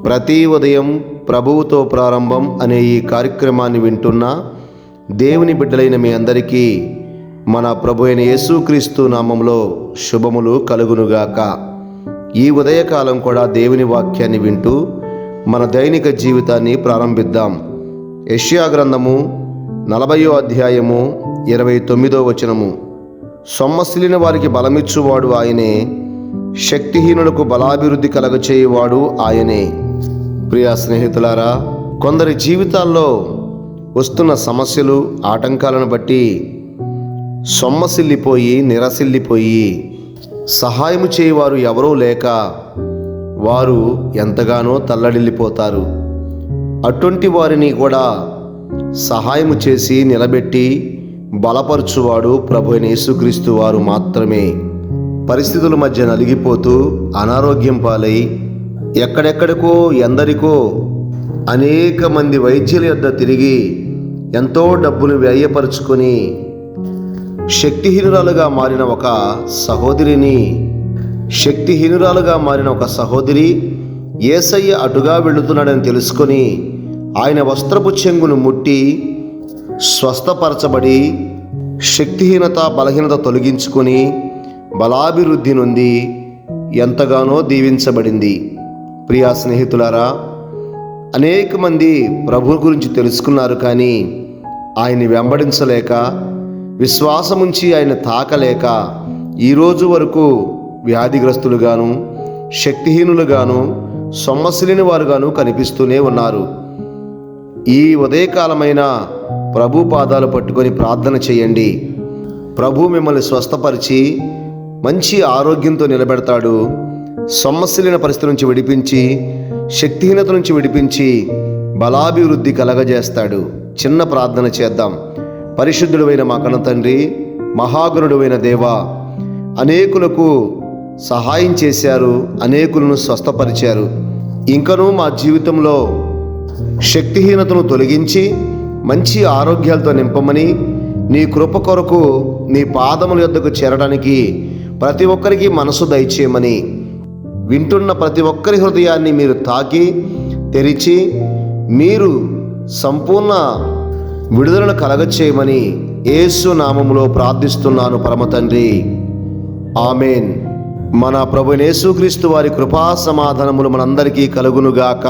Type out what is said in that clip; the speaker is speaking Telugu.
ప్రతి ఉదయం ప్రభువుతో ప్రారంభం అనే ఈ కార్యక్రమాన్ని వింటున్న దేవుని బిడ్డలైన మీ అందరికీ మన ప్రభు అయిన యేసుక్రీస్తు నామంలో శుభములు కలుగునుగాక. ఈ ఉదయకాలం కూడా దేవుని వాక్యాన్ని వింటూ మన దైనిక జీవితాన్ని ప్రారంభిద్దాం. యెషయా గ్రంథము 40వ అధ్యాయము 29వ వచనము. సొమ్మసిలిన వారికి బలమిచ్చువాడు ఆయనే, శక్తిహీనులకు బలాభివృద్ధి కలగచేయువాడు ఆయనే. ప్రియ స్నేహితులారా, కొందరి జీవితాల్లో వస్తున్న సమస్యలు, ఆటంకాలను బట్టి సొమ్మసిల్లిపోయి నిరసిల్లిపోయి సహాయము చేయవారు ఎవరూ లేక వారు ఎంతగానో తల్లడిల్లిపోతారు. అటువంటి వారిని కూడా సహాయము చేసి నిలబెట్టి బలపరచువాడు ప్రభు అయిన యేసుక్రీస్తు వారు మాత్రమే. పరిస్థితుల మధ్య నలిగిపోతూ అనారోగ్యం పాలై ఎక్కడెక్కడికో ఎందరికో అనేక మంది వైద్యుల యొద్ద తిరిగి ఎంతో డబ్బును వ్యయపరుచుకొని శక్తిహీనురాలుగా మారిన ఒక సహోదరి యేసయ్య అటుగా వెళుతున్నాడని తెలుసుకొని ఆయన వస్త్రపు చెంగును ముట్టి స్వస్థపరచబడి శక్తిహీనత బలహీనత తొలగించుకొని బలాభివృద్ధి నొంది ఎంతగానో దీవించబడింది. ప్రియా స్నేహితులారా, అనేక మంది ప్రభు గురించి తెలుసుకున్నారు, కానీ ఆయన్ని వెంబడించలేక, విశ్వాసముంచి ఆయన తాకలేక ఈరోజు వరకు వ్యాధిగ్రస్తులుగాను, శక్తిహీనులుగాను, సొమ్మసిలిన వారుగాను కనిపిస్తూనే ఉన్నారు. ఈ ఉదయకాలమైన ప్రభు పాదాలు పట్టుకొని ప్రార్థన చేయండి. ప్రభు మిమ్మల్ని స్వస్థపరిచి మంచి ఆరోగ్యంతో నిలబెడతాడు. సొమ్మసిలిన పరిస్థితి నుంచి విడిపించి, శక్తిహీనత నుంచి విడిపించి బలాభివృద్ధి కలగజేస్తాడు. చిన్న ప్రార్థన చేద్దాం. పరిశుద్ధుడైన మా కన్న తండ్రి, మహాగణుడైన దేవా, అనేకులకు సహాయం చేశారు, అనేకులను స్వస్థపరిచారు. ఇంకనూ మా జీవితంలో శక్తిహీనతను తొలగించి మంచి ఆరోగ్యాలతో నింపమని, నీ కృప కొరకు నీ పాదముల యొద్దకు చేరడానికి ప్రతి ఒక్కరికి మనసు దయచేయమని, వింటున్న ప్రతి ఒక్కరి హృదయాన్ని మీరు తాకి తెరిచి మీరు సంపూర్ణ విడుదలను కలగచేయమని యేసు నామములో ప్రార్థిస్తున్నాను పరమ తండ్రి. ఆమేన్. మన ప్రభువైన యేసుక్రీస్తు వారి కృపా సమాధానములు మనందరికీ కలుగునుగాక.